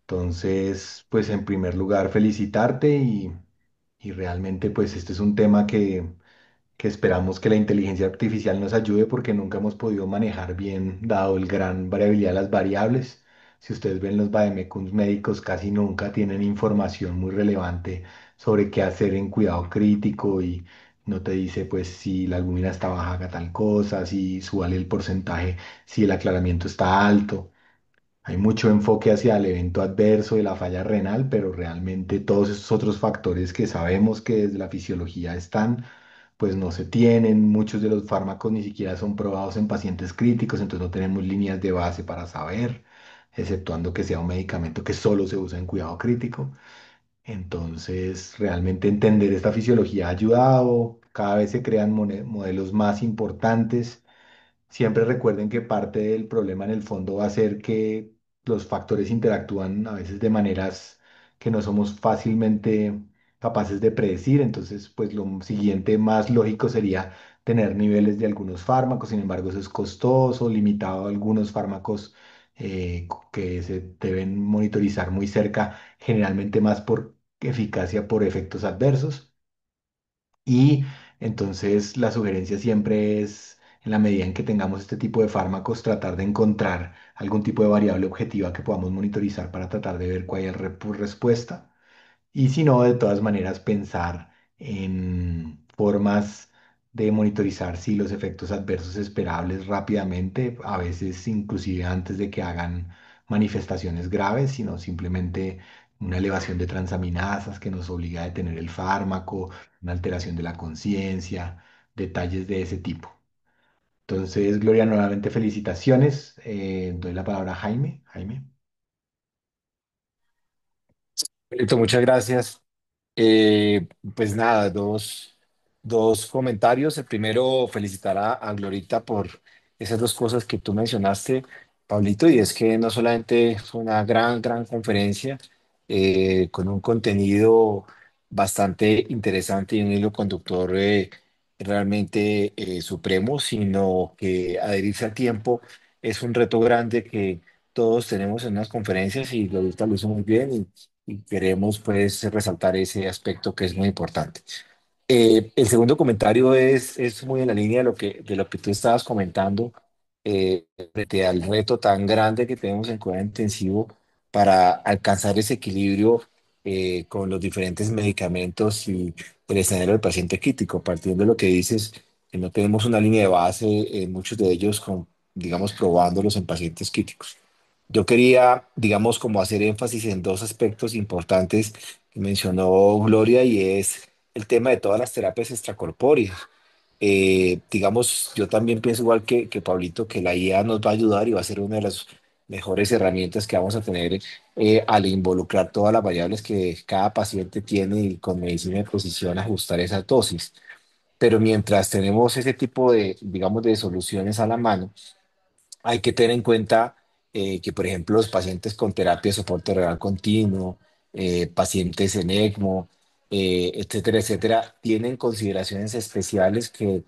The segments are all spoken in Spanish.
Entonces, pues en primer lugar, felicitarte y realmente pues este es un tema que esperamos que la inteligencia artificial nos ayude porque nunca hemos podido manejar bien, dado el gran variabilidad de las variables. Si ustedes ven los vademécums médicos, casi nunca tienen información muy relevante sobre qué hacer en cuidado crítico y no te dice pues si la albúmina está baja, haga tal cosa, si súbale el porcentaje, si el aclaramiento está alto. Hay mucho enfoque hacia el evento adverso de la falla renal, pero realmente todos esos otros factores que sabemos que desde la fisiología están, pues no se tienen. Muchos de los fármacos ni siquiera son probados en pacientes críticos, entonces no tenemos líneas de base para saber, exceptuando que sea un medicamento que solo se usa en cuidado crítico. Entonces, realmente entender esta fisiología ha ayudado. Cada vez se crean modelos más importantes. Siempre recuerden que parte del problema en el fondo va a ser que los factores interactúan a veces de maneras que no somos fácilmente capaces de predecir. Entonces, pues lo siguiente más lógico sería tener niveles de algunos fármacos. Sin embargo, eso es costoso, limitado a algunos fármacos que se deben monitorizar muy cerca, generalmente más por eficacia por efectos adversos. Y entonces la sugerencia siempre es, en la medida en que tengamos este tipo de fármacos, tratar de encontrar algún tipo de variable objetiva que podamos monitorizar para tratar de ver cuál es la respuesta. Y si no, de todas maneras, pensar en formas de monitorizar si los efectos adversos esperables rápidamente, a veces inclusive antes de que hagan manifestaciones graves, sino simplemente una elevación de transaminasas que nos obliga a detener el fármaco, una alteración de la conciencia, detalles de ese tipo. Entonces, Gloria, nuevamente felicitaciones. Doy la palabra a Jaime. Jaime. Listo, muchas gracias. Eh, pues nada, dos comentarios. El primero, felicitar a Glorita por esas dos cosas que tú mencionaste, Pablito, y es que no solamente fue una gran conferencia con un contenido bastante interesante y un hilo conductor realmente supremo, sino que adherirse al tiempo es un reto grande que todos tenemos en las conferencias y Glorita lo hizo muy bien y queremos pues resaltar ese aspecto que es muy importante. El segundo comentario es muy en la línea de lo que tú estabas comentando frente al reto tan grande que tenemos en cuidado intensivo para alcanzar ese equilibrio con los diferentes medicamentos y el escenario del paciente crítico, partiendo de lo que dices, que no tenemos una línea de base, muchos de ellos con, digamos, probándolos en pacientes críticos. Yo quería, digamos, como hacer énfasis en dos aspectos importantes que mencionó Gloria y es el tema de todas las terapias extracorpóreas. Digamos, yo también pienso igual que Pablito, que la IA nos va a ayudar y va a ser una de las mejores herramientas que vamos a tener al involucrar todas las variables que cada paciente tiene y con medicina de precisión ajustar esa dosis. Pero mientras tenemos ese tipo de, digamos, de soluciones a la mano, hay que tener en cuenta que, por ejemplo, los pacientes con terapia de soporte renal continuo, pacientes en ECMO, etcétera, etcétera, tienen consideraciones especiales que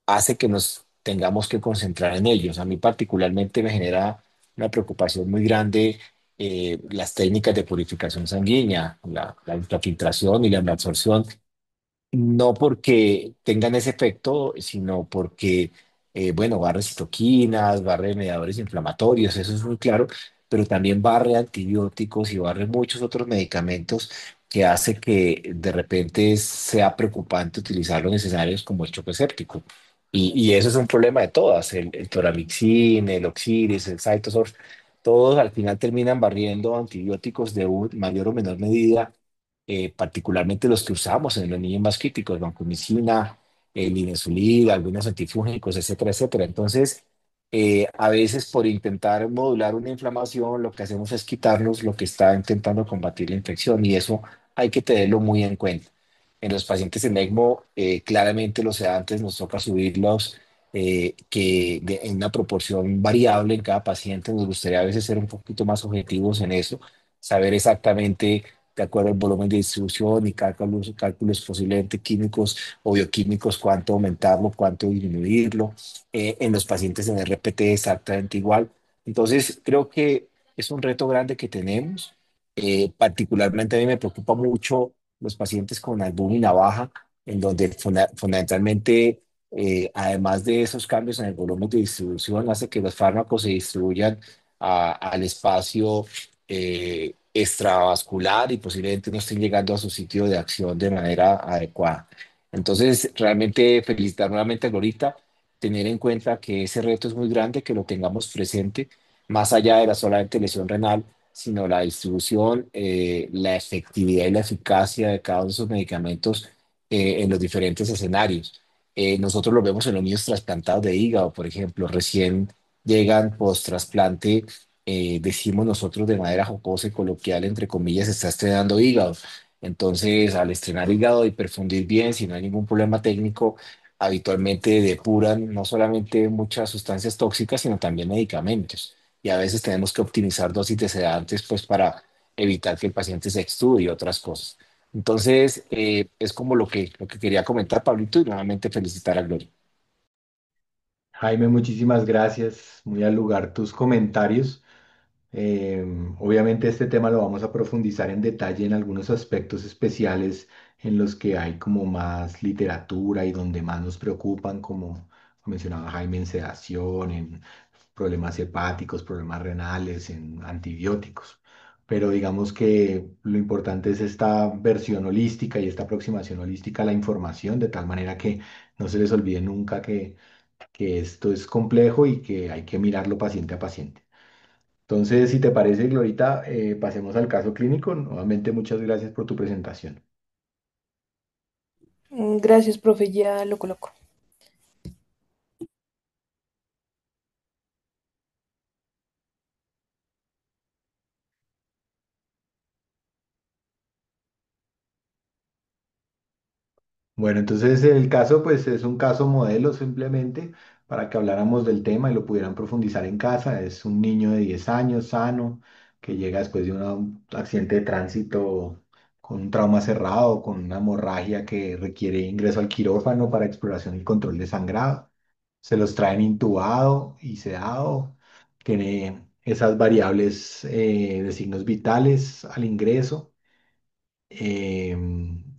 hace que nos tengamos que concentrar en ellos. A mí particularmente me genera una preocupación muy grande las técnicas de purificación sanguínea, la ultrafiltración y la absorción no porque tengan ese efecto, sino porque, bueno, barre citoquinas, barre mediadores inflamatorios, eso es muy claro, pero también barre antibióticos y barre muchos otros medicamentos que hace que de repente sea preocupante utilizar los necesarios como el choque séptico. Y eso es un problema de todas, el Toramixin, el Oxiris, el Cytoxan, todos al final terminan barriendo antibióticos de mayor o menor medida particularmente los que usamos en los niños más críticos, vancomicina, linezolid, algunos antifúngicos, etcétera, etcétera. Entonces, a veces por intentar modular una inflamación, lo que hacemos es quitarnos lo que está intentando combatir la infección y eso hay que tenerlo muy en cuenta. En los pacientes en ECMO, claramente los sedantes nos toca subirlos en una proporción variable en cada paciente. Nos gustaría a veces ser un poquito más objetivos en eso, saber exactamente de acuerdo al volumen de distribución y cálculos posiblemente químicos o bioquímicos, cuánto aumentarlo, cuánto disminuirlo. En los pacientes en RPT exactamente igual. Entonces, creo que es un reto grande que tenemos. Particularmente a mí me preocupa mucho los pacientes con albúmina baja, en donde fundamentalmente, además de esos cambios en el volumen de distribución, hace que los fármacos se distribuyan al espacio extravascular y posiblemente no estén llegando a su sitio de acción de manera adecuada. Entonces, realmente felicitar nuevamente a Glorita, tener en cuenta que ese reto es muy grande, que lo tengamos presente, más allá de la solamente lesión renal, sino la distribución, la efectividad y la eficacia de cada uno de esos medicamentos en los diferentes escenarios. Nosotros lo vemos en los niños trasplantados de hígado, por ejemplo, recién llegan post-trasplante, decimos nosotros de manera jocosa y coloquial, entre comillas, se está estrenando hígado. Entonces, al estrenar hígado y perfundir bien, si no hay ningún problema técnico, habitualmente depuran no solamente muchas sustancias tóxicas, sino también medicamentos y a veces tenemos que optimizar dosis de sedantes pues para evitar que el paciente se extudie y otras cosas. Entonces, es como lo que quería comentar, Pablito, y nuevamente felicitar a Gloria. Jaime, muchísimas gracias. Muy al lugar tus comentarios. Obviamente este tema lo vamos a profundizar en detalle en algunos aspectos especiales en los que hay como más literatura y donde más nos preocupan, como mencionaba Jaime, en sedación, en problemas hepáticos, problemas renales, en antibióticos. Pero digamos que lo importante es esta versión holística y esta aproximación holística a la información, de tal manera que no se les olvide nunca que esto es complejo y que hay que mirarlo paciente a paciente. Entonces, si te parece, Glorita, pasemos al caso clínico. Nuevamente, muchas gracias por tu presentación. Gracias, profe, ya lo coloco. Bueno, entonces el caso, pues es un caso modelo simplemente para que habláramos del tema y lo pudieran profundizar en casa. Es un niño de 10 años, sano, que llega después de un accidente de tránsito con un trauma cerrado, con una hemorragia que requiere ingreso al quirófano para exploración y control de sangrado. Se los traen intubado y sedado. Tiene esas variables de signos vitales al ingreso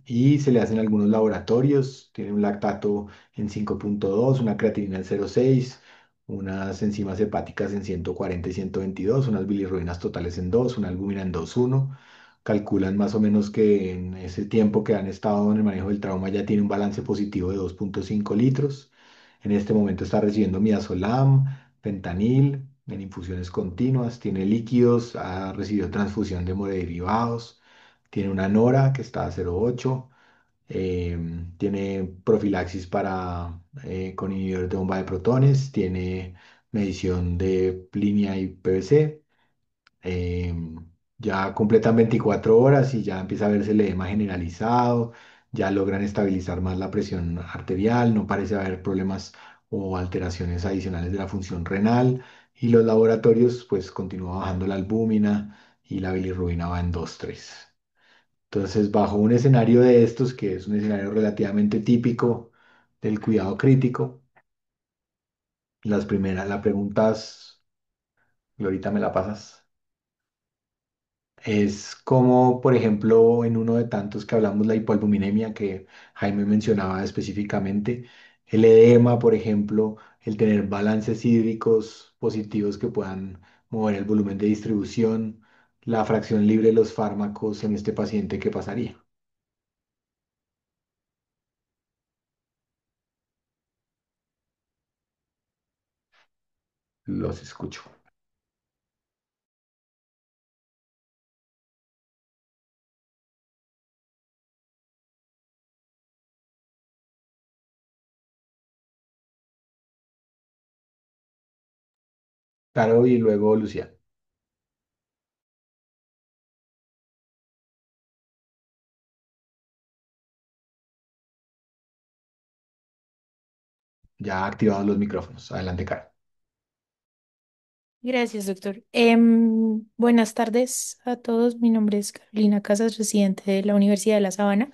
y se le hacen algunos laboratorios, tiene un lactato en 5,2, una creatinina en 0,6, unas enzimas hepáticas en 140 y 122, unas bilirrubinas totales en 2, una albúmina en 2,1. Calculan más o menos que en ese tiempo que han estado en el manejo del trauma ya tiene un balance positivo de 2,5 litros. En este momento está recibiendo midazolam, fentanil en infusiones continuas, tiene líquidos, ha recibido transfusión de hemoderivados, tiene una Nora que está a 0,8, tiene profilaxis con inhibidores de bomba de protones, tiene medición de línea y PVC. Ya completan 24 horas y ya empieza a verse el edema generalizado, ya logran estabilizar más la presión arterial, no parece haber problemas o alteraciones adicionales de la función renal y los laboratorios pues continúa bajando la albúmina y la bilirrubina va en 2,3. Entonces, bajo un escenario de estos, que es un escenario relativamente típico del cuidado crítico, la preguntas, Glorita, ¿me la pasas? Es como, por ejemplo, en uno de tantos que hablamos, la hipoalbuminemia que Jaime mencionaba específicamente, el edema, por ejemplo, el tener balances hídricos positivos que puedan mover el volumen de distribución, la fracción libre de los fármacos en este paciente, ¿qué pasaría? Los escucho. Caro y luego Lucía. Ya activados los micrófonos. Adelante, Caro. Gracias, doctor. Buenas tardes a todos. Mi nombre es Carolina Casas, residente de la Universidad de La Sabana.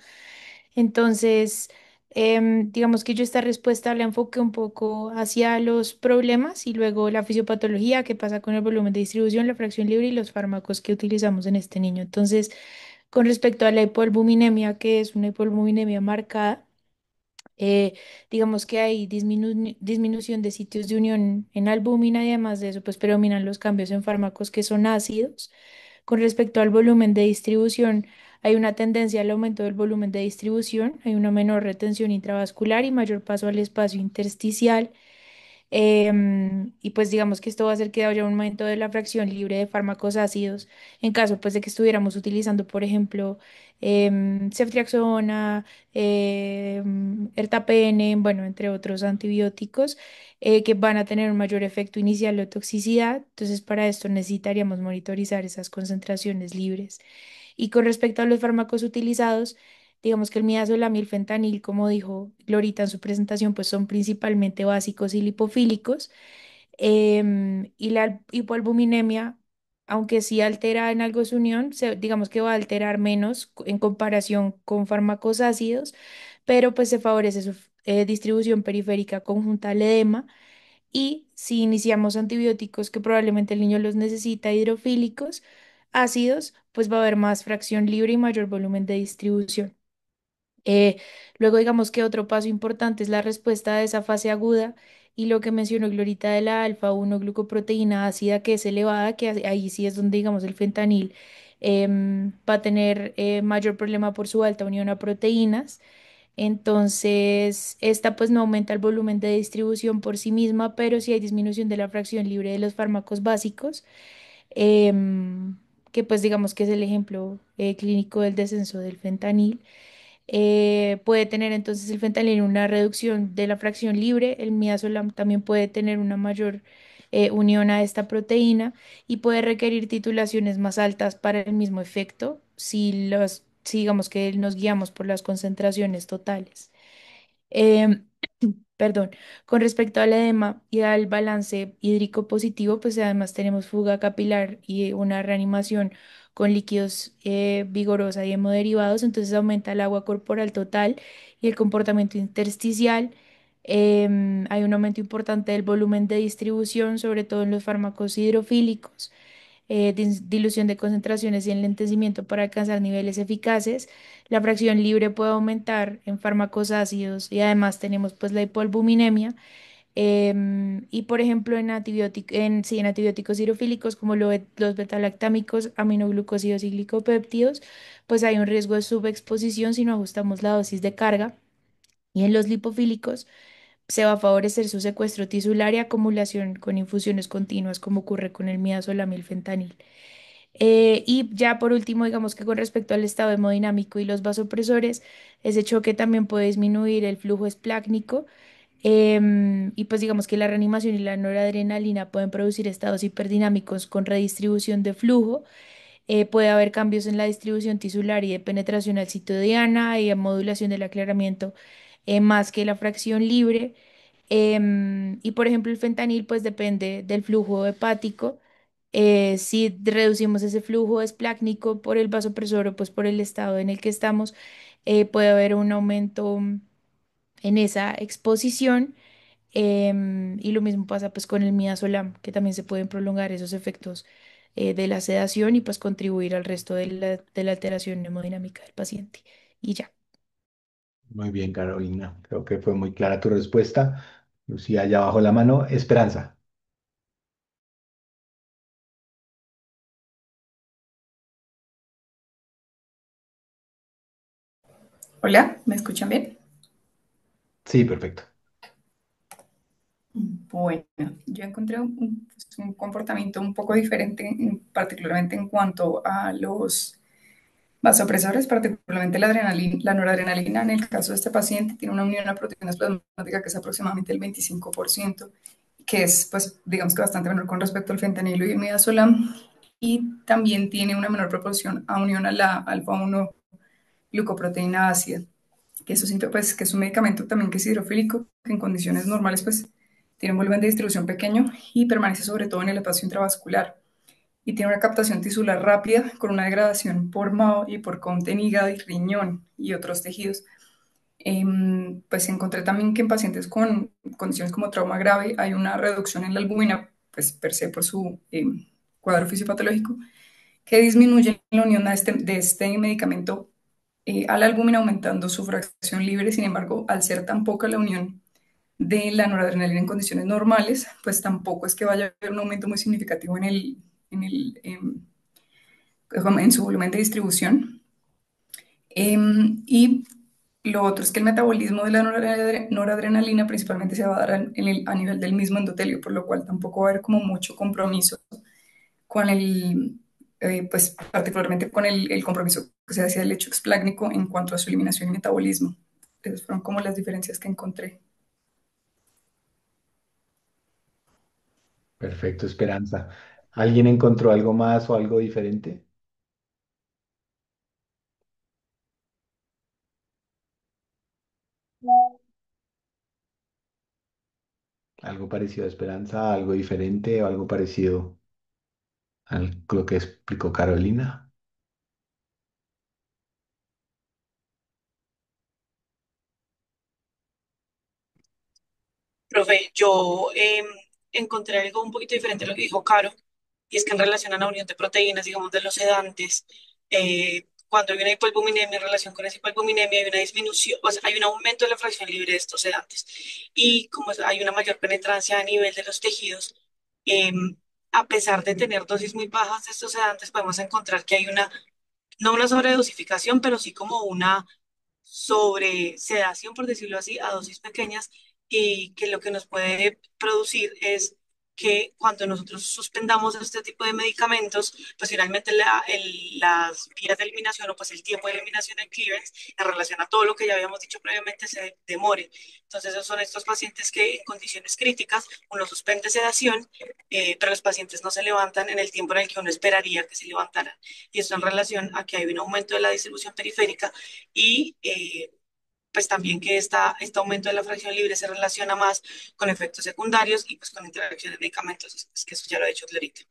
Entonces, Digamos que yo esta respuesta la enfoqué un poco hacia los problemas y luego la fisiopatología, qué pasa con el volumen de distribución, la fracción libre y los fármacos que utilizamos en este niño. Entonces, con respecto a la hipoalbuminemia, que es una hipoalbuminemia marcada, eh, digamos que hay disminución de sitios de unión en albúmina y además de eso, pues predominan los cambios en fármacos que son ácidos. Con respecto al volumen de distribución, hay una tendencia al aumento del volumen de distribución, hay una menor retención intravascular y mayor paso al espacio intersticial. Y pues digamos que esto va a hacer que haya un aumento de la fracción libre de fármacos ácidos en caso pues de que estuviéramos utilizando, por ejemplo, ceftriaxona, ertapenem, bueno, entre otros antibióticos que van a tener un mayor efecto inicial de toxicidad. Entonces, para esto necesitaríamos monitorizar esas concentraciones libres. Y con respecto a los fármacos utilizados, digamos que el midazolam y el fentanil, como dijo Glorita en su presentación, pues son principalmente básicos y lipofílicos. Y la hipoalbuminemia, aunque sí altera en algo su unión, digamos que va a alterar menos en comparación con fármacos ácidos, pero pues se favorece su distribución periférica conjunta al edema. Y si iniciamos antibióticos que probablemente el niño los necesita, hidrofílicos, ácidos, pues va a haber más fracción libre y mayor volumen de distribución. Eh, Luego, digamos que otro paso importante es la respuesta de esa fase aguda y lo que mencionó Glorita de la alfa-1 glucoproteína ácida que es elevada, que ahí sí es donde, digamos, el fentanil va a tener mayor problema por su alta unión a proteínas. Entonces, esta pues no aumenta el volumen de distribución por sí misma, pero sí hay disminución de la fracción libre de los fármacos básicos, em, que pues digamos que es el ejemplo clínico del descenso del fentanil. Puede tener entonces el fentanil una reducción de la fracción libre, el midazolam también puede tener una mayor unión a esta proteína y puede requerir titulaciones más altas para el mismo efecto si digamos que nos guiamos por las concentraciones totales. Em, Perdón, con respecto al edema y al balance hídrico positivo, pues además tenemos fuga capilar y una reanimación con líquidos vigorosa y hemoderivados, entonces aumenta el agua corporal total y el comportamiento intersticial. Hay un aumento importante del volumen de distribución, sobre todo en los fármacos hidrofílicos, dilución de concentraciones y enlentecimiento para alcanzar niveles eficaces. La fracción libre puede aumentar en fármacos ácidos y además tenemos pues la hipoalbuminemia. Y por ejemplo sí, en antibióticos hidrofílicos como los betalactámicos, aminoglucósidos y glicopéptidos, pues hay un riesgo de subexposición si no ajustamos la dosis de carga. Y en los lipofílicos se va a favorecer su secuestro tisular y acumulación con infusiones continuas como ocurre con el midazolam y el fentanil. Y ya por último, digamos que con respecto al estado hemodinámico y los vasopresores, ese choque también puede disminuir el flujo esplácnico. Y pues digamos que la reanimación y la noradrenalina pueden producir estados hiperdinámicos con redistribución de flujo. Puede haber cambios en la distribución tisular y de penetración al sitio diana y modulación del aclaramiento más que la fracción libre. Y por ejemplo, el fentanil pues depende del flujo hepático. Si reducimos ese flujo esplácnico por el vasopresor o pues por el estado en el que estamos, puede haber un aumento en esa exposición. Y lo mismo pasa pues con el midazolam, que también se pueden prolongar esos efectos de la sedación y pues contribuir al resto de la alteración hemodinámica del paciente. Y ya. Muy bien, Carolina. Creo que fue muy clara tu respuesta. Lucía, ya bajo la mano. Esperanza. Hola, ¿me escuchan bien? Sí, perfecto. Bueno, yo encontré un comportamiento un poco diferente, particularmente en cuanto a los vasopresores, particularmente la adrenalina, la noradrenalina. En el caso de este paciente, tiene una unión a proteínas plasmáticas que es aproximadamente el 25%, que es, pues, digamos que bastante menor con respecto al fentanilo y el midazolam. Y también tiene una menor proporción a unión a la alfa-1 glucoproteína ácida, que eso siempre, pues, que es un medicamento también que es hidrofílico, que en condiciones normales, pues, tiene un volumen de distribución pequeño y permanece sobre todo en el espacio intravascular. Y tiene una captación tisular rápida con una degradación por MAO y por COMT en hígado y riñón y otros tejidos. Pues encontré también que en pacientes con condiciones como trauma grave hay una reducción en la albúmina, pues per se por su cuadro fisiopatológico, que disminuye la unión de este medicamento a la albúmina, aumentando su fracción libre. Sin embargo, al ser tan poca la unión de la noradrenalina en condiciones normales, pues tampoco es que vaya a haber un aumento muy significativo en su volumen de distribución. Y lo otro es que el metabolismo de la noradrenalina principalmente se va a dar a nivel del mismo endotelio, por lo cual tampoco va a haber como mucho compromiso con pues particularmente con el compromiso que se hacía del lecho explácnico en cuanto a su eliminación y metabolismo. Esas fueron como las diferencias que encontré. Perfecto, Esperanza. ¿Alguien encontró algo más o algo diferente? ¿Algo parecido a Esperanza? ¿Algo diferente o algo parecido a lo que explicó Carolina? Profe, yo encontré algo un poquito diferente a lo que dijo Caro, y es que en relación a la unión de proteínas, digamos, de los sedantes, cuando hay una hipoalbuminemia, en relación con esa hipoalbuminemia hay una disminución, o sea, hay un aumento de la fracción libre de estos sedantes. Y como hay una mayor penetrancia a nivel de los tejidos, a pesar de tener dosis muy bajas de estos sedantes, podemos encontrar que hay no una sobredosificación, pero sí como una sobre sedación, por decirlo así, a dosis pequeñas, y que lo que nos puede producir es que cuando nosotros suspendamos este tipo de medicamentos, pues finalmente las vías de eliminación o pues el tiempo de eliminación del clearance en relación a todo lo que ya habíamos dicho previamente se demore. Entonces esos son estos pacientes que en condiciones críticas uno suspende sedación, pero los pacientes no se levantan en el tiempo en el que uno esperaría que se levantaran. Y esto en relación a que hay un aumento de la distribución periférica y pues también que este aumento de la fracción libre se relaciona más con efectos secundarios y pues con interacciones de medicamentos. Es que eso ya lo he hecho clarito.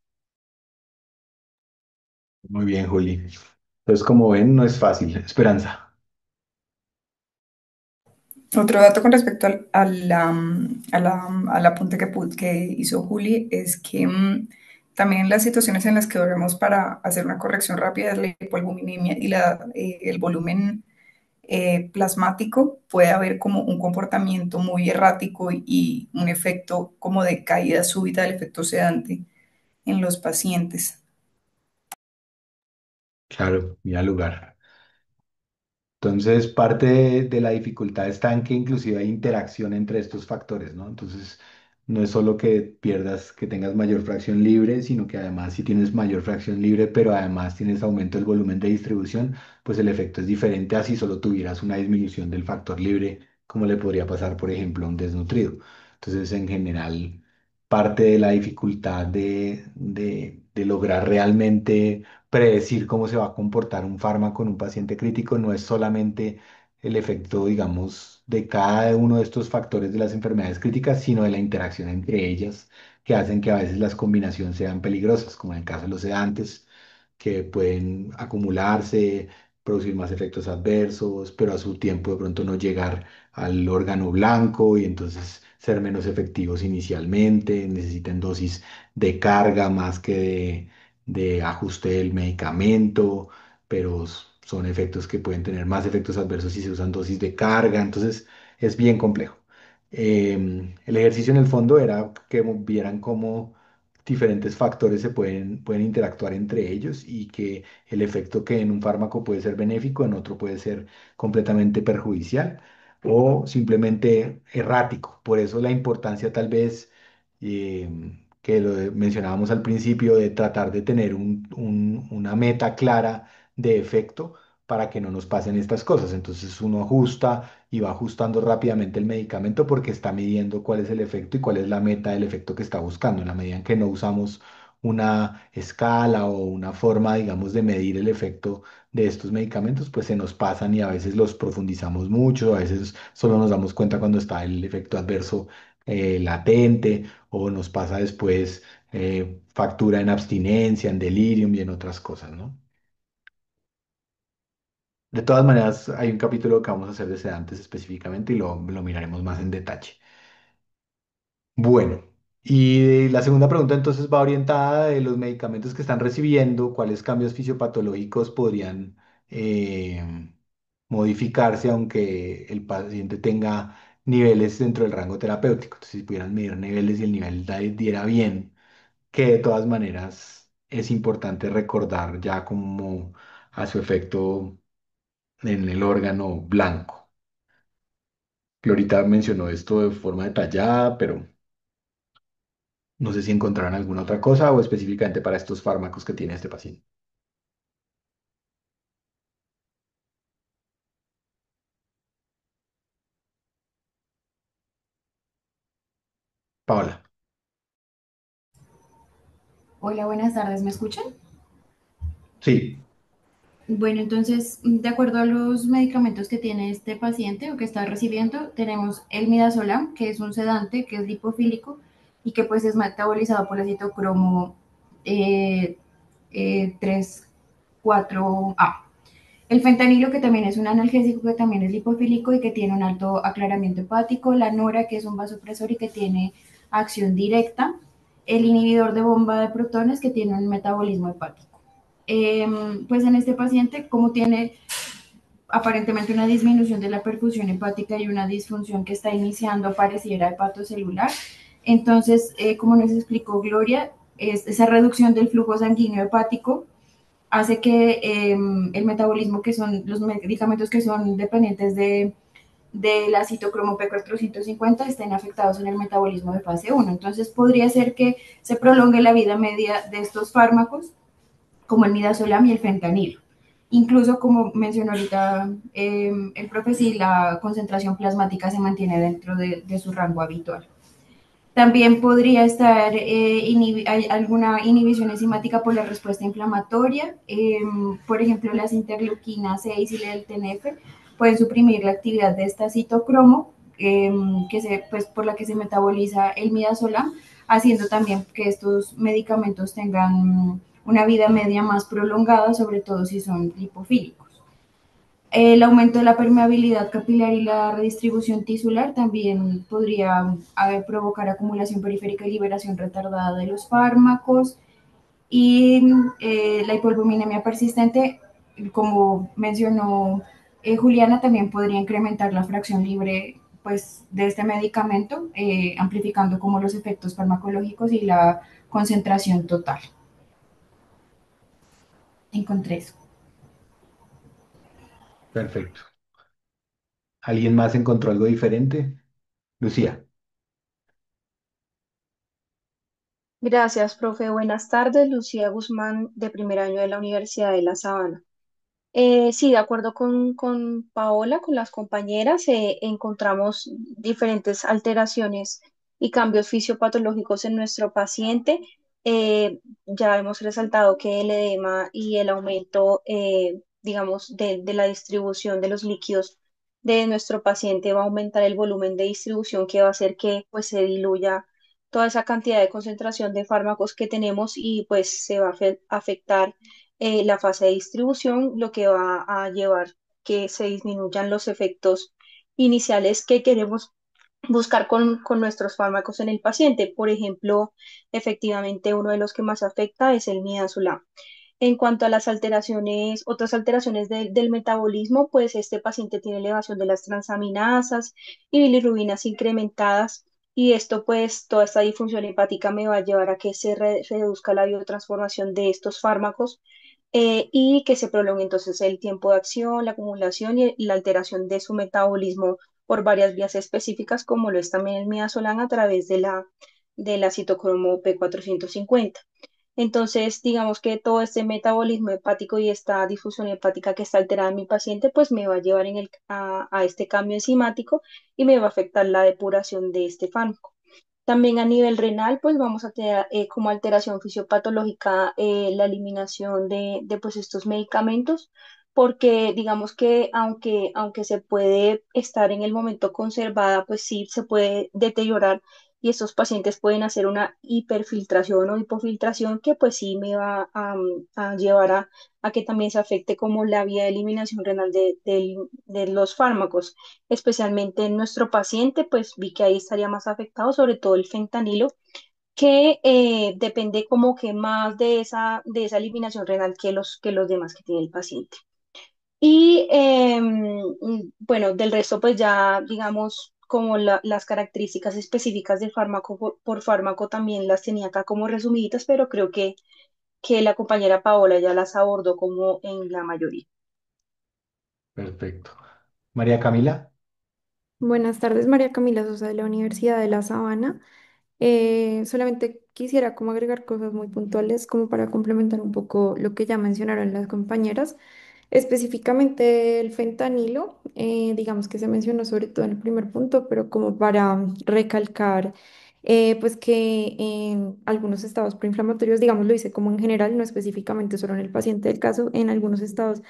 Muy bien, Juli. Entonces, como ven, no es fácil. Esperanza. Otro dato con respecto al apunte que hizo Juli es que también las situaciones en las que volvemos para hacer una corrección rápida de la hipoalbuminemia y el volumen plasmático, puede haber como un comportamiento muy errático y un efecto como de caída súbita del efecto sedante en los pacientes. Claro, y al lugar. Entonces, parte de la dificultad está en que inclusive hay interacción entre estos factores, ¿no? Entonces, no es solo que pierdas, que tengas mayor fracción libre, sino que además si tienes mayor fracción libre, pero además tienes aumento del volumen de distribución, pues el efecto es diferente a si solo tuvieras una disminución del factor libre, como le podría pasar, por ejemplo, a un desnutrido. Entonces, en general, parte de la dificultad de lograr realmente predecir cómo se va a comportar un fármaco en un paciente crítico no es solamente el efecto, digamos, de cada uno de estos factores de las enfermedades críticas, sino de la interacción entre ellas, que hacen que a veces las combinaciones sean peligrosas, como en el caso de los sedantes, que pueden acumularse, producir más efectos adversos, pero a su tiempo de pronto no llegar al órgano blanco y entonces ser menos efectivos inicialmente, necesitan dosis de carga más que de ajuste del medicamento, pero son efectos que pueden tener más efectos adversos si se usan dosis de carga, entonces es bien complejo. El ejercicio en el fondo era que vieran cómo diferentes factores pueden interactuar entre ellos y que el efecto que en un fármaco puede ser benéfico, en otro puede ser completamente perjudicial o simplemente errático. Por eso la importancia tal vez que lo mencionábamos al principio, de tratar de tener una meta clara de efecto para que no nos pasen estas cosas. Entonces uno ajusta y va ajustando rápidamente el medicamento porque está midiendo cuál es el efecto y cuál es la meta del efecto que está buscando. En la medida en que no usamos una escala o una forma, digamos, de medir el efecto de estos medicamentos, pues se nos pasan y a veces los profundizamos mucho, a veces solo nos damos cuenta cuando está el efecto adverso latente o nos pasa después factura en abstinencia, en delirium y en otras cosas, ¿no? De todas maneras, hay un capítulo que vamos a hacer de sedantes específicamente y lo miraremos más en detalle. Bueno, y la segunda pregunta entonces va orientada de los medicamentos que están recibiendo, cuáles cambios fisiopatológicos podrían eh, modificarse aunque el paciente tenga niveles dentro del rango terapéutico. Entonces, si pudieran medir niveles y el nivel diera bien, que de todas maneras es importante recordar ya como a su efecto en el órgano blanco. Glorita mencionó esto de forma detallada, pero no sé si encontraron alguna otra cosa o específicamente para estos fármacos que tiene este paciente. Paola. Hola, buenas tardes, ¿me escuchan? Sí, Bueno, entonces, de acuerdo a los medicamentos que tiene este paciente o que está recibiendo, tenemos el midazolam, que es un sedante, que es lipofílico y que pues es metabolizado por el citocromo eh, 3,4-A. El fentanilo, que también es un analgésico, que también es lipofílico y que tiene un alto aclaramiento hepático. La nora, que es un vasopresor y que tiene acción directa. El inhibidor de bomba de protones, que tiene un metabolismo hepático. Pues en este paciente, como tiene aparentemente una disminución de la perfusión hepática y una disfunción que está iniciando pareciera hepatocelular, entonces, como nos explicó Gloria, esa reducción del flujo sanguíneo hepático hace que el metabolismo, que son los medicamentos que son dependientes de la citocromo P450, estén afectados en el metabolismo de fase 1. Entonces podría ser que se prolongue la vida media de estos fármacos, como el midazolam y el fentanilo. Incluso, como mencionó ahorita el profe, si la concentración plasmática se mantiene dentro de su rango habitual. También podría estar hay alguna inhibición enzimática por la respuesta inflamatoria. Por ejemplo, las interleuquinas 6 y el TNF pueden suprimir la actividad de esta citocromo, pues, por la que se metaboliza el midazolam, haciendo también que estos medicamentos tengan una vida media más prolongada, sobre todo si son lipofílicos. El aumento de la permeabilidad capilar y la redistribución tisular también podría provocar acumulación periférica y liberación retardada de los fármacos. Y la hipoalbuminemia persistente, como mencionó Juliana, también podría incrementar la fracción libre, pues, de este medicamento, amplificando como los efectos farmacológicos y la concentración total. Encontré eso. perfecto. ¿Alguien más encontró algo diferente? Lucía. Gracias, profe. Buenas tardes. Lucía Guzmán, de primer año de la Universidad de La Sabana. Sí, de acuerdo con Paola, con las compañeras, encontramos diferentes alteraciones y cambios fisiopatológicos en nuestro paciente. Ya hemos resaltado que el edema y el aumento, digamos, de la distribución de los líquidos de nuestro paciente va a aumentar el volumen de distribución, que va a hacer que pues, se diluya toda esa cantidad de concentración de fármacos que tenemos, y pues se va a afectar la fase de distribución, lo que va a llevar que se disminuyan los efectos iniciales que queremos buscar con nuestros fármacos en el paciente. Por ejemplo, efectivamente uno de los que más afecta es el midazolam. En cuanto a las alteraciones, otras alteraciones del metabolismo, pues este paciente tiene elevación de las transaminasas y bilirrubinas incrementadas, y esto pues toda esta disfunción hepática me va a llevar a que se reduzca la biotransformación de estos fármacos, y que se prolongue entonces el tiempo de acción, la acumulación y la alteración de su metabolismo por varias vías específicas, como lo es también el midazolam a través de la citocromo P450. Entonces, digamos que todo este metabolismo hepático y esta difusión hepática que está alterada en mi paciente, pues me va a llevar a este cambio enzimático y me va a afectar la depuración de este fármaco. También a nivel renal, pues vamos a tener como alteración fisiopatológica la eliminación pues, estos medicamentos, porque digamos que aunque se puede estar en el momento conservada, pues sí se puede deteriorar y estos pacientes pueden hacer una hiperfiltración o hipofiltración que pues sí me va a llevar a que también se afecte como la vía de eliminación renal de los fármacos, especialmente en nuestro paciente, pues vi que ahí estaría más afectado, sobre todo el fentanilo, que depende como que más de esa eliminación renal que los demás que tiene el paciente. Y bueno, del resto, pues ya digamos como las características específicas del fármaco por fármaco también las tenía acá como resumiditas, pero creo que la compañera Paola ya las abordó como en la mayoría. Perfecto. María Camila. Buenas tardes, María Camila Sosa de la Universidad de La Sabana. Solamente quisiera como agregar cosas muy puntuales como para complementar un poco lo que ya mencionaron las compañeras. Específicamente el fentanilo, digamos que se mencionó sobre todo en el primer punto, pero como para recalcar, pues que en algunos estados proinflamatorios, digamos, lo hice como en general, no específicamente solo en el paciente del caso, en algunos estados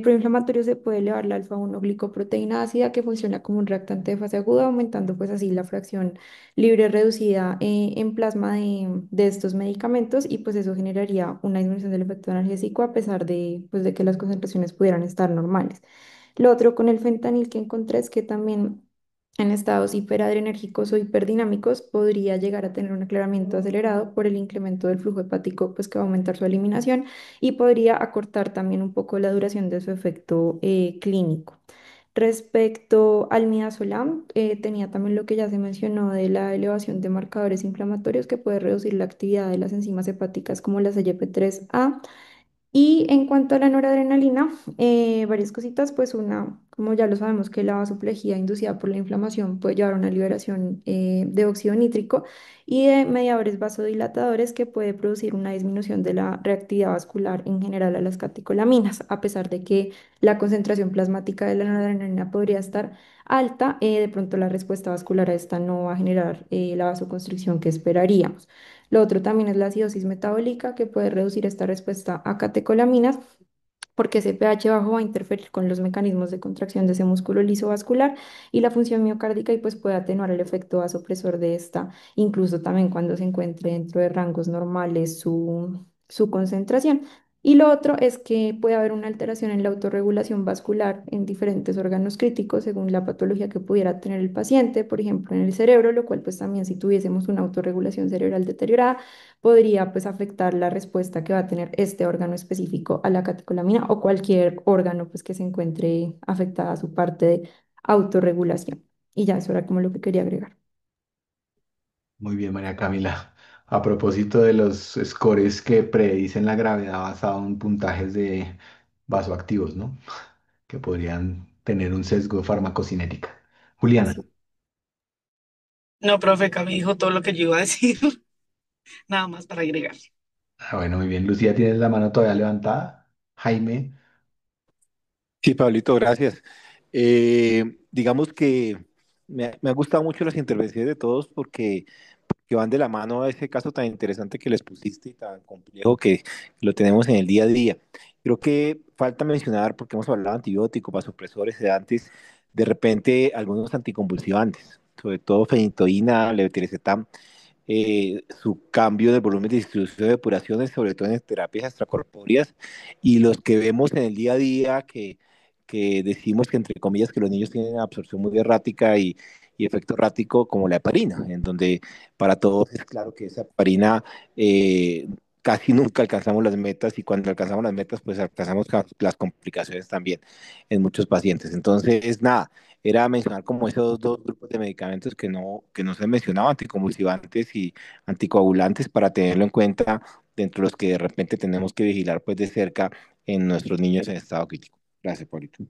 proinflamatorios se puede elevar la alfa-1 glicoproteína ácida que funciona como un reactante de fase aguda, aumentando pues así la fracción libre reducida en plasma de estos medicamentos y pues eso generaría una disminución del efecto analgésico a pesar de, pues, de que las concentraciones pudieran estar normales. Lo otro con el fentanil que encontré es que también en estados hiperadrenérgicos o hiperdinámicos podría llegar a tener un aclaramiento acelerado por el incremento del flujo hepático, pues que va a aumentar su eliminación y podría acortar también un poco la duración de su efecto clínico. Respecto al midazolam, tenía también lo que ya se mencionó de la elevación de marcadores inflamatorios que puede reducir la actividad de las enzimas hepáticas como las CYP3A y en cuanto a la noradrenalina, varias cositas, pues una, como ya lo sabemos, que la vasoplejía inducida por la inflamación puede llevar a una liberación de óxido nítrico y de mediadores vasodilatadores que puede producir una disminución de la reactividad vascular en general a las catecolaminas, a pesar de que la concentración plasmática de la noradrenalina podría estar alta, de pronto la respuesta vascular a esta no va a generar la vasoconstricción que esperaríamos. Lo otro también es la acidosis metabólica, que puede reducir esta respuesta a catecolaminas, porque ese pH bajo va a interferir con los mecanismos de contracción de ese músculo liso vascular y la función miocárdica y pues puede atenuar el efecto vasopresor de esta, incluso también cuando se encuentre dentro de rangos normales su concentración. Y lo otro es que puede haber una alteración en la autorregulación vascular en diferentes órganos críticos según la patología que pudiera tener el paciente, por ejemplo en el cerebro, lo cual pues también si tuviésemos una autorregulación cerebral deteriorada podría pues afectar la respuesta que va a tener este órgano específico a la catecolamina o cualquier órgano pues que se encuentre afectada a su parte de autorregulación. Y ya eso era como lo que quería agregar. Muy bien, María Camila. A propósito de los scores que predicen la gravedad basado en puntajes de vasoactivos, ¿no? Que podrían tener un sesgo farmacocinética. Juliana. Así. No, profe, Cami dijo todo lo que yo iba a decir, nada más para agregar. Bueno, muy bien. Lucía, ¿tienes la mano todavía levantada? Jaime. Sí, Pablito, gracias. Digamos que me ha gustado mucho las intervenciones de todos porque que van de la mano a ese caso tan interesante que les pusiste y tan complejo que lo tenemos en el día a día. Creo que falta mencionar, porque hemos hablado de antibióticos, vasopresores, sedantes, de repente algunos anticonvulsivantes, sobre todo fenitoína, levetiracetam, su cambio de volumen de distribución de depuraciones, sobre todo en terapias extracorpóreas, y los que vemos en el día a día que decimos que entre comillas que los niños tienen absorción muy errática y efecto errático como la heparina, en donde para todos es claro que esa heparina casi nunca alcanzamos las metas y cuando alcanzamos las metas pues alcanzamos las complicaciones también en muchos pacientes. Entonces, nada, era mencionar como esos dos grupos de medicamentos que no se han mencionado, anticonvulsivantes y anticoagulantes, para tenerlo en cuenta dentro de los que de repente tenemos que vigilar pues de cerca en nuestros niños en estado crítico. Gracias, Paulito.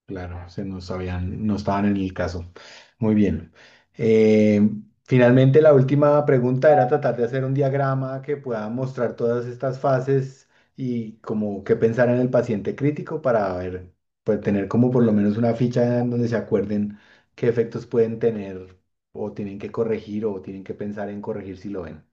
Claro, no estaban en el caso. Muy bien. Eh, Finalmente, la última pregunta era tratar de hacer un diagrama que pueda mostrar todas estas fases y como qué pensar en el paciente crítico para ver, pues tener como por lo menos una ficha en donde se acuerden qué efectos pueden tener o tienen que corregir o tienen que pensar en corregir si lo ven.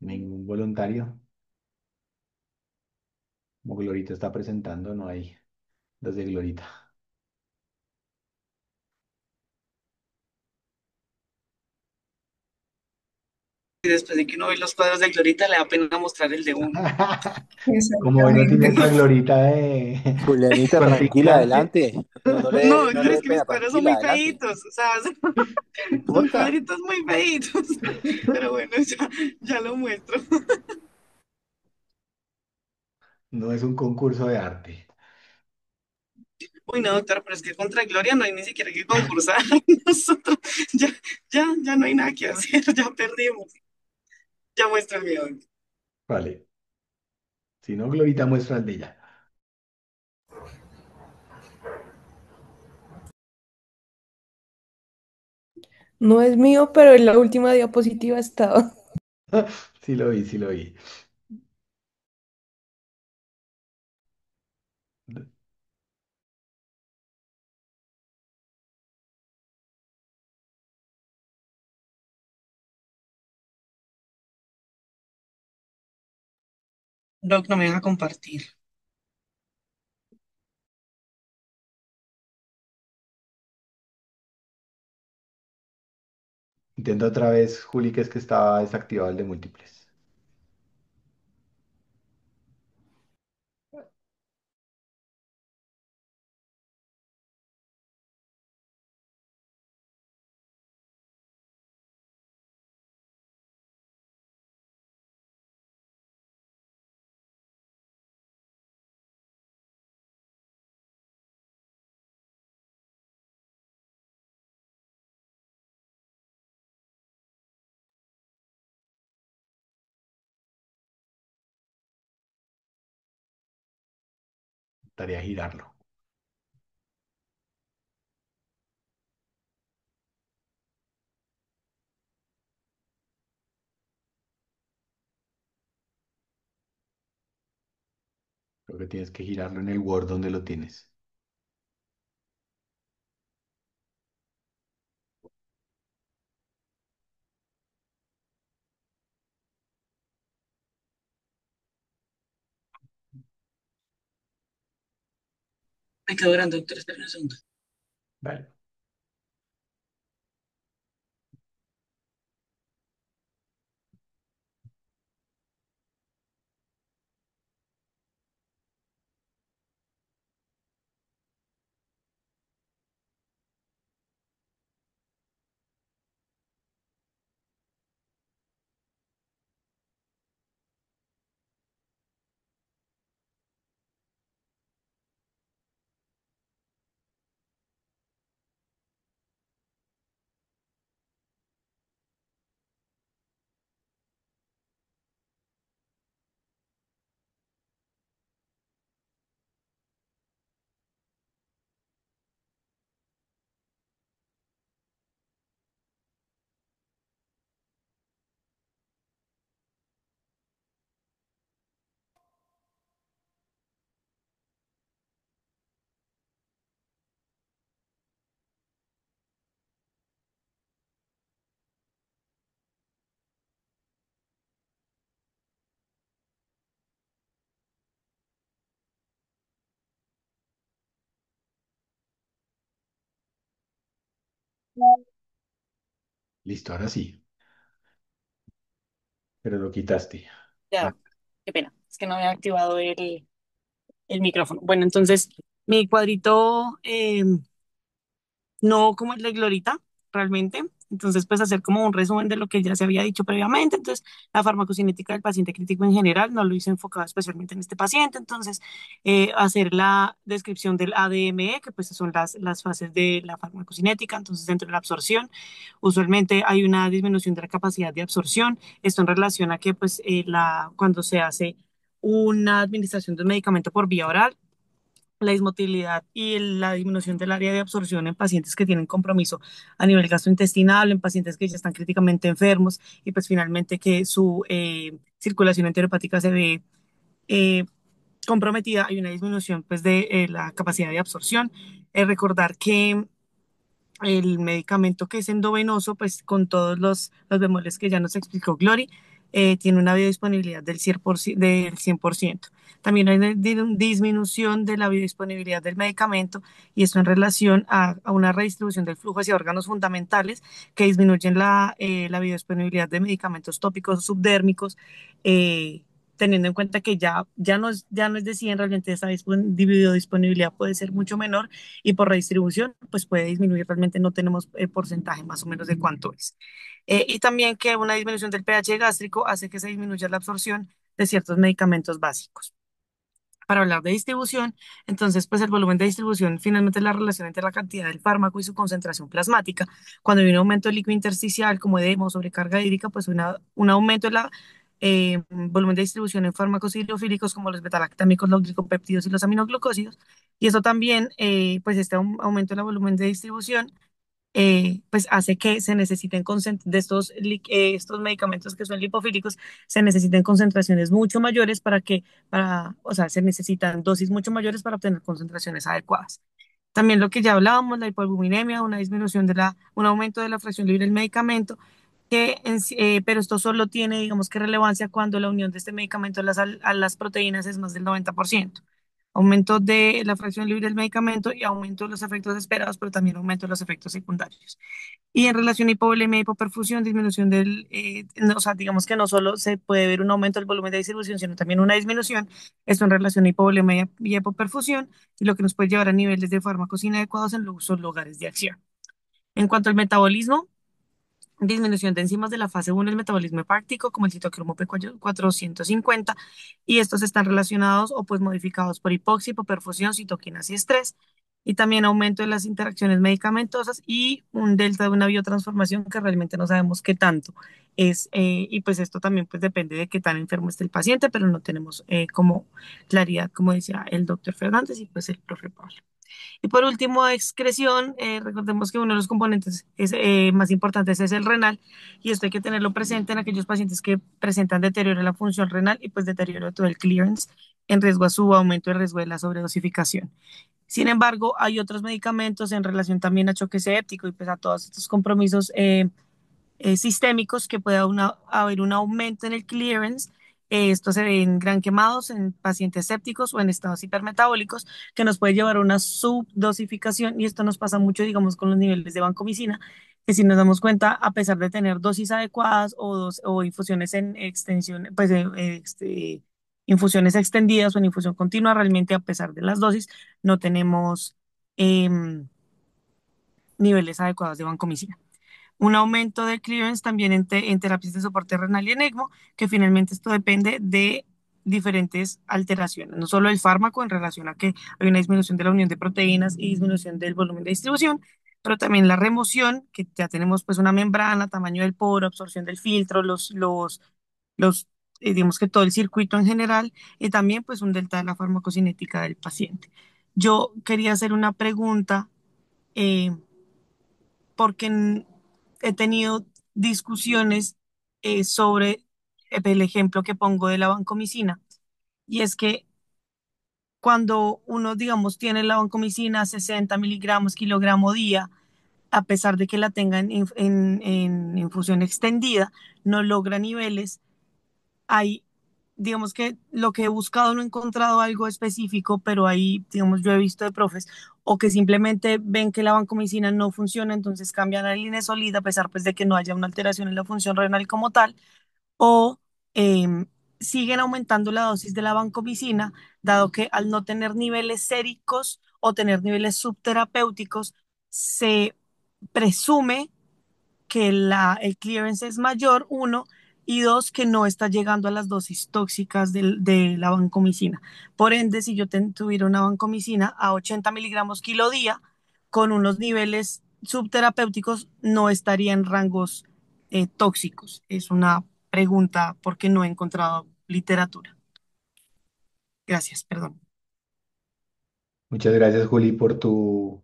Ningún voluntario. Como Glorita está presentando, no hay los de Glorita. Y después de que uno ve los cuadros de Glorita, le da pena mostrar el de uno. Como hoy no Exactamente. tienes a Glorita de Julianita, tranquila, contrincante, adelante. No, No, no pero le es dé que mis pena, cuadros son tranquila, muy adelante. feitos, o sea, No son importa. cuadritos muy feitos. Pero bueno, ya lo muestro. no es un concurso de arte. Uy, no, doctor, pero es que contra Gloria no hay ni siquiera que concursar. Nosotros ya, ya no hay nada que hacer, ya perdimos. Ya muestra el mío. Vale. Si no, Glorita muestra el de ella. No es mío, pero en la última diapositiva estaba. Sí lo vi, sí lo vi. Doc, no me deja compartir. Intenta otra vez, Juli, que es que estaba desactivado el de múltiples. Tarea girarlo. Creo que tienes que girarlo en el Word donde lo tienes. Me quedo grande, doctor, espera un segundo. Vale. Listo, ahora sí. Pero lo quitaste. Ya, Ah, qué pena, es que no había activado el micrófono. Bueno, entonces, mi cuadrito no como el de Glorita, realmente. Entonces, pues hacer como un resumen de lo que ya se había dicho previamente. Entonces, la farmacocinética del paciente crítico en general, no lo hice enfocado especialmente en este paciente. Entonces, hacer la descripción del ADME, que pues son las fases de la farmacocinética. Entonces, dentro de la absorción, usualmente hay una disminución de la capacidad de absorción. Esto en relación a que pues cuando se hace una administración de un medicamento por vía oral, la dismotilidad y la disminución del área de absorción en pacientes que tienen compromiso a nivel gastrointestinal, en pacientes que ya están críticamente enfermos y pues finalmente que su circulación enteropática se ve eh, comprometida, hay una disminución pues de la capacidad de absorción. Recordar que el medicamento que es endovenoso, pues con todos los bemoles que ya nos explicó Glory, tiene una biodisponibilidad del 100%, del 100%. También hay una disminución de la biodisponibilidad del medicamento y esto en relación a una redistribución del flujo hacia órganos fundamentales que disminuyen la biodisponibilidad de medicamentos tópicos subdérmicos, teniendo en cuenta que ya no es de 100, realmente esa biodisponibilidad puede ser mucho menor y por redistribución pues puede disminuir, realmente no tenemos porcentaje más o menos de cuánto es. Y también que una disminución del pH gástrico hace que se disminuya la absorción de ciertos medicamentos básicos. Para hablar de distribución, entonces, pues el volumen de distribución finalmente es la relación entre la cantidad del fármaco y su concentración plasmática. Cuando hay un aumento del líquido intersticial, como edema o sobrecarga hídrica, pues un aumento de la volumen de distribución en fármacos hidrofílicos como los betalactámicos, los glicopéptidos y los aminoglucósidos. Y eso también, pues este aumento del volumen de distribución pues hace que se necesiten de estos medicamentos que son lipofílicos, se necesiten concentraciones mucho mayores o sea, se necesitan dosis mucho mayores para obtener concentraciones adecuadas. También lo que ya hablábamos, la hipoalbuminemia, un aumento de la fracción libre del medicamento, pero esto solo tiene, digamos que relevancia cuando la unión de este medicamento a las proteínas es más del 90%. Aumento de la fracción libre del medicamento y aumento de los efectos esperados, pero también aumento de los efectos secundarios. Y en relación a hipovolemia y hipoperfusión, disminución o sea, digamos que no solo se puede ver un aumento del volumen de distribución, sino también una disminución, esto en relación a hipovolemia y hipoperfusión, y lo que nos puede llevar a niveles de fármacos inadecuados en los lugares de acción. En cuanto al metabolismo, disminución de enzimas de la fase 1 del metabolismo hepático, como el citocromo P450, y estos están relacionados o pues modificados por hipoxia, hipoperfusión, citoquinas y estrés, y también aumento de las interacciones medicamentosas y un delta de una biotransformación que realmente no sabemos qué tanto es, y pues esto también pues depende de qué tan enfermo esté el paciente, pero no tenemos como claridad, como decía el doctor Fernández y pues el profe Pablo. Y por último, excreción, recordemos que uno de los componentes más importantes es el renal y esto hay que tenerlo presente en aquellos pacientes que presentan deterioro de la función renal y pues deterioro de todo el clearance en riesgo a su aumento de riesgo de la sobredosificación. Sin embargo, hay otros medicamentos en relación también a choque séptico y pues a todos estos compromisos sistémicos que pueda haber un aumento en el clearance. Esto se ve en gran quemados, en pacientes sépticos o en estados hipermetabólicos, que nos puede llevar a una subdosificación y esto nos pasa mucho, digamos, con los niveles de vancomicina, que si nos damos cuenta, a pesar de tener dosis adecuadas o infusiones en extensión, pues infusiones extendidas o en infusión continua, realmente a pesar de las dosis, no tenemos em, niveles adecuados de vancomicina. Un aumento de clearance también en terapias de soporte renal y en ECMO, que finalmente esto depende de diferentes alteraciones, no solo el fármaco en relación a que hay una disminución de la unión de proteínas y disminución del volumen de distribución, pero también la remoción, que ya tenemos pues una membrana, tamaño del poro, absorción del filtro, digamos que todo el circuito en general, y también pues un delta de la farmacocinética del paciente. Yo quería hacer una pregunta eh, porque he tenido discusiones sobre el ejemplo que pongo de la vancomicina. Y es que cuando uno, digamos, tiene la vancomicina 60 miligramos kilogramo día, a pesar de que la tenga en infusión extendida, no logra niveles. Hay, digamos que lo que he buscado no he encontrado algo específico, pero ahí, digamos, yo he visto de profes o que simplemente ven que la vancomicina no funciona, entonces cambian a la linezolida a pesar pues de que no haya una alteración en la función renal como tal, o siguen aumentando la dosis de la vancomicina, dado que al no tener niveles séricos o tener niveles subterapéuticos, se presume que el clearance es mayor, uno, y dos, que no está llegando a las dosis tóxicas de la vancomicina. Por ende, si yo tuviera una vancomicina a 80 miligramos kilo día, con unos niveles subterapéuticos, no estaría en rangos tóxicos. Es una pregunta porque no he encontrado literatura. Gracias, perdón. Muchas gracias, Juli, por tu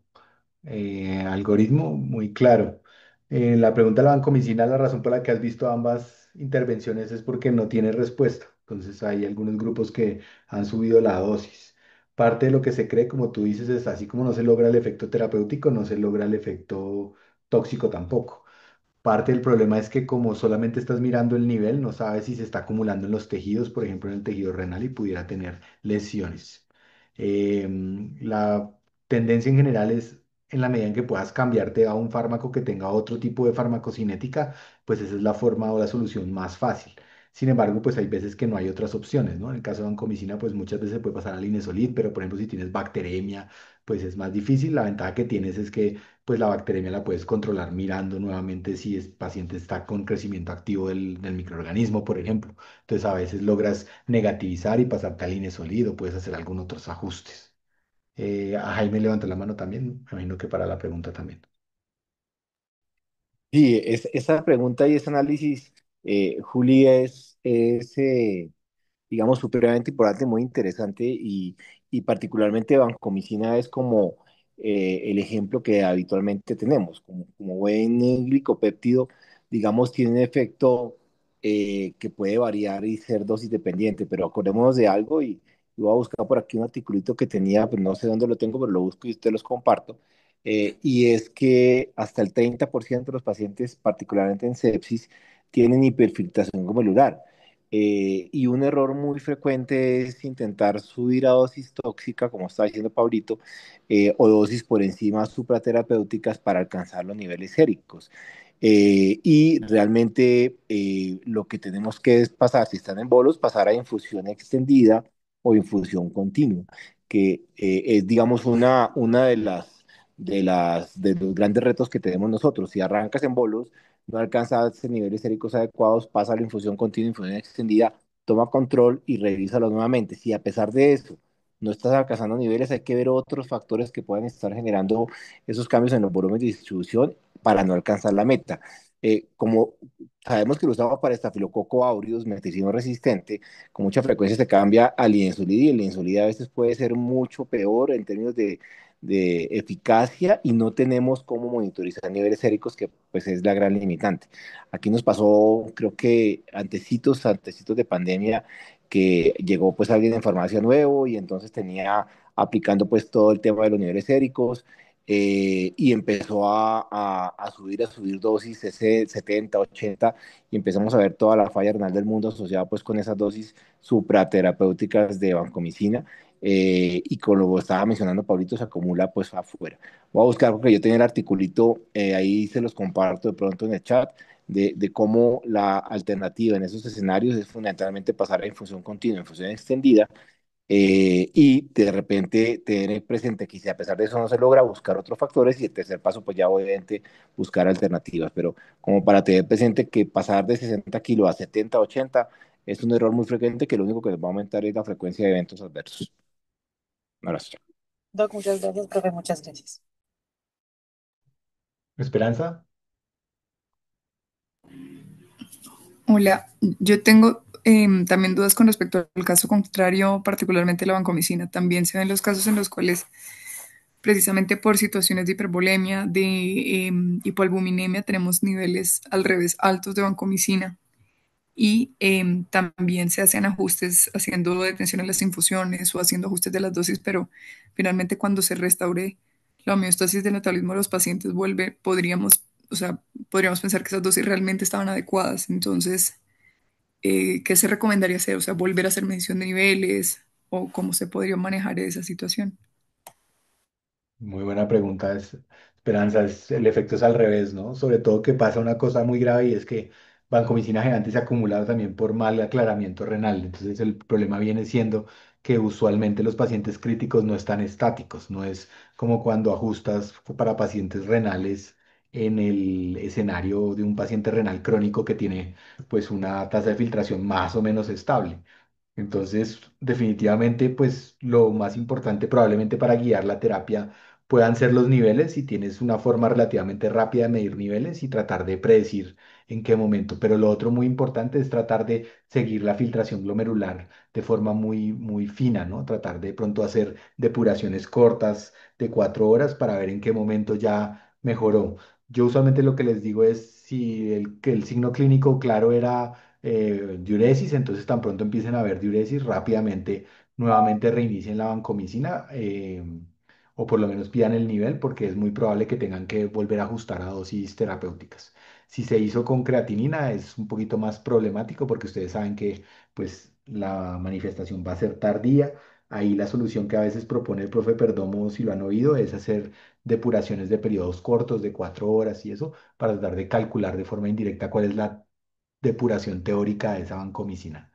algoritmo muy claro. La pregunta de la vancomicina, la razón por la que has visto ambas intervenciones es porque no tiene respuesta. Entonces hay algunos grupos que han subido la dosis. Parte de lo que se cree, como tú dices, es así como no se logra el efecto terapéutico, no se logra el efecto tóxico tampoco. Parte del problema es que como solamente estás mirando el nivel, no sabes si se está acumulando en los tejidos, por ejemplo, en el tejido renal y pudiera tener lesiones. La tendencia en general es, en la medida en que puedas cambiarte a un fármaco que tenga otro tipo de farmacocinética, pues esa es la forma o la solución más fácil. Sin embargo, pues hay veces que no hay otras opciones, ¿no? En el caso de vancomicina, pues muchas veces puede pasar al linezolid, pero por ejemplo, si tienes bacteremia, pues es más difícil. La ventaja que tienes es que pues la bacteremia la puedes controlar mirando nuevamente si el paciente está con crecimiento activo del microorganismo, por ejemplo. Entonces a veces logras negativizar y pasarte al INE sólido, puedes hacer algunos otros ajustes. A Jaime levantó la mano también, me imagino que para la pregunta también. Sí, esa pregunta y ese análisis, Juli, digamos, supremamente importante, muy interesante y particularmente vancomicina es como el ejemplo que habitualmente tenemos. Como buen glicopéptido, digamos, tiene un efecto que puede variar y ser dosis dependiente, pero acordémonos de algo y voy a buscar por aquí un articulito que tenía, pues no sé dónde lo tengo, pero lo busco y te los comparto. Y es que hasta el 30% de los pacientes, particularmente en sepsis, tienen hiperfiltración glomerular. Y un error muy frecuente es intentar subir a dosis tóxica, como está diciendo Pablito, o dosis por encima supraterapéuticas para alcanzar los niveles séricos. Y realmente lo que tenemos que es pasar, si están en bolos, pasar a infusión extendida o infusión continua, que es, digamos, una de los grandes retos que tenemos nosotros. Si arrancas en bolos, no alcanzas niveles séricos adecuados, pasa a la infusión continua, infusión extendida, toma control y revísalo nuevamente. Si a pesar de eso no estás alcanzando niveles, hay que ver otros factores que puedan estar generando esos cambios en los volúmenes de distribución para no alcanzar la meta. Como sabemos que lo usamos para estafilococo aureus, meticino resistente, con mucha frecuencia se cambia al lienzolid y el lienzolid a veces puede ser mucho peor en términos de eficacia y no tenemos cómo monitorizar niveles séricos, que pues es la gran limitante. Aquí nos pasó, creo que antecitos de pandemia, que llegó pues alguien en farmacia nuevo y entonces tenía aplicando pues todo el tema de los niveles séricos y empezó a subir dosis ese 70, 80 y empezamos a ver toda la falla renal del mundo asociada pues con esas dosis supraterapéuticas de vancomicina y como lo estaba mencionando Pablito, se acumula pues afuera. Voy a buscar porque yo tenía el articulito, ahí se los comparto de pronto en el chat, de cómo la alternativa en esos escenarios es fundamentalmente pasar a infusión continua, infusión extendida, y de repente tener presente que si a pesar de eso no se logra, buscar otros factores y el tercer paso pues ya obviamente buscar alternativas, pero como para tener presente que pasar de 60 kilos a 70, 80 es un error muy frecuente que lo único que les va a aumentar es la frecuencia de eventos adversos. Un abrazo. Doc, muchas gracias, profe, muchas gracias. Esperanza, Hola, yo tengo también dudas con respecto al caso contrario, particularmente la vancomicina. También se ven los casos en los cuales, precisamente por situaciones de hipervolemia, de hipoalbuminemia, tenemos niveles al revés altos de vancomicina. Y también se hacen ajustes haciendo detención en las infusiones o haciendo ajustes de las dosis, pero finalmente cuando se restaure la homeostasis del metabolismo de los pacientes vuelve, podríamos, o sea, podríamos pensar que esas dosis realmente estaban adecuadas. Entonces, ¿qué se recomendaría hacer? O sea, volver a hacer medición de niveles o cómo se podría manejar esa situación. muy buena pregunta. Esperanza, el efecto es al revés, ¿no? Sobre todo que pasa una cosa muy grave y es que vancomicina gigante se acumula también por mal aclaramiento renal. Entonces el problema viene siendo que usualmente los pacientes críticos no están estáticos, no es como cuando ajustas para pacientes renales en el escenario de un paciente renal crónico que tiene pues una tasa de filtración más o menos estable. Entonces, definitivamente, pues lo más importante probablemente para guiar la terapia puedan ser los niveles, si tienes una forma relativamente rápida de medir niveles y tratar de predecir en qué momento. Pero lo otro muy importante es tratar de seguir la filtración glomerular de forma muy, muy fina, ¿no? Tratar de pronto hacer depuraciones cortas de 4 horas para ver en qué momento ya mejoró. Yo usualmente lo que les digo es si que el signo clínico claro era diuresis, entonces tan pronto empiecen a ver diuresis, rápidamente nuevamente reinicien la vancomicina o por lo menos pidan el nivel porque es muy probable que tengan que volver a ajustar a dosis terapéuticas. Si se hizo con creatinina es un poquito más problemático porque ustedes saben que pues la manifestación va a ser tardía. Ahí la solución que a veces propone el profe Perdomo, si lo han oído, es hacer depuraciones de periodos cortos de 4 horas y eso para tratar de calcular de forma indirecta cuál es la depuración teórica de esa vancomicina.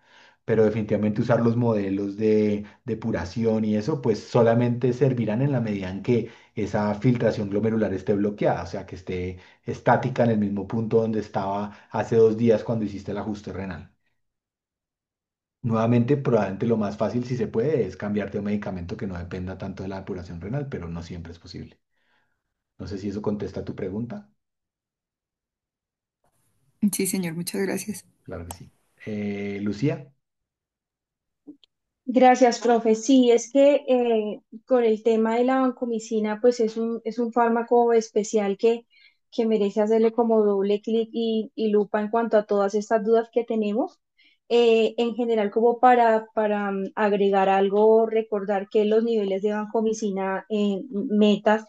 Pero definitivamente usar los modelos de depuración y eso, pues solamente servirán en la medida en que esa filtración glomerular esté bloqueada, o sea, que esté estática en el mismo punto donde estaba hace 2 días cuando hiciste el ajuste renal. Nuevamente, probablemente lo más fácil, si se puede, es cambiarte un medicamento que no dependa tanto de la depuración renal, pero no siempre es posible. No sé si eso contesta tu pregunta. Sí, señor, muchas gracias. Claro que sí. Lucía. Gracias, profe. Sí, es que con el tema de la vancomicina, pues es un fármaco especial que merece hacerle como doble clic y lupa en cuanto a todas estas dudas que tenemos. En general, como para agregar algo, recordar que los niveles de vancomicina metas,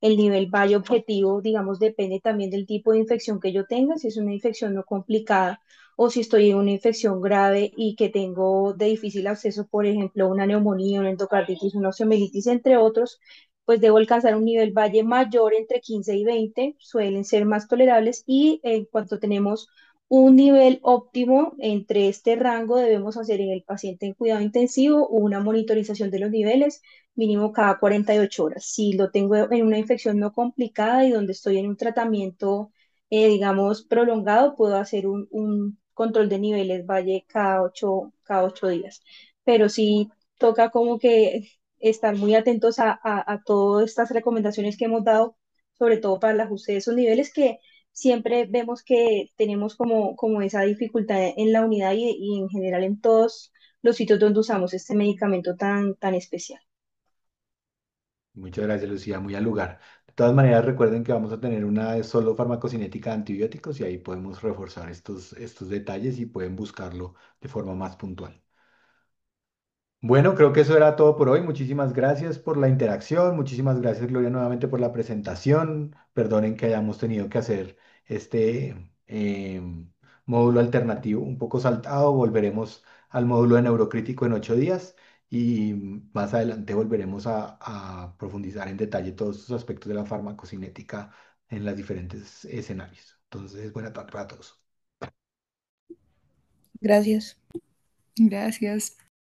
el nivel valle objetivo, digamos, depende también del tipo de infección que yo tenga, si es una infección no complicada o si estoy en una infección grave y que tengo de difícil acceso, por ejemplo, una neumonía, una endocarditis, una osteomielitis, entre otros, pues debo alcanzar un nivel valle mayor entre 15 y 20, suelen ser más tolerables y en cuanto tenemos un nivel óptimo entre este rango, debemos hacer en el paciente en cuidado intensivo una monitorización de los niveles mínimo cada 48 horas. Si lo tengo en una infección no complicada y donde estoy en un tratamiento digamos, prolongado, puedo hacer un control de niveles valle cada 8 días. Pero sí toca como que estar muy atentos a todas estas recomendaciones que hemos dado, sobre todo para el ajuste de esos niveles que siempre vemos que tenemos como esa dificultad en la unidad y en general en todos los sitios donde usamos este medicamento tan especial. Muchas gracias, Lucía, muy al lugar. De todas maneras, recuerden que vamos a tener una de solo farmacocinética de antibióticos y ahí podemos reforzar estos detalles y pueden buscarlo de forma más puntual. Bueno, creo que eso era todo por hoy. Muchísimas gracias por la interacción. Muchísimas gracias, Gloria, nuevamente por la presentación. Perdonen que hayamos tenido que hacer este módulo alternativo un poco saltado. Volveremos al módulo de neurocrítico en 8 días y más adelante volveremos a profundizar en detalle todos estos aspectos de la farmacocinética en los diferentes escenarios. Entonces, buena tarde para todos. Gracias. Gracias.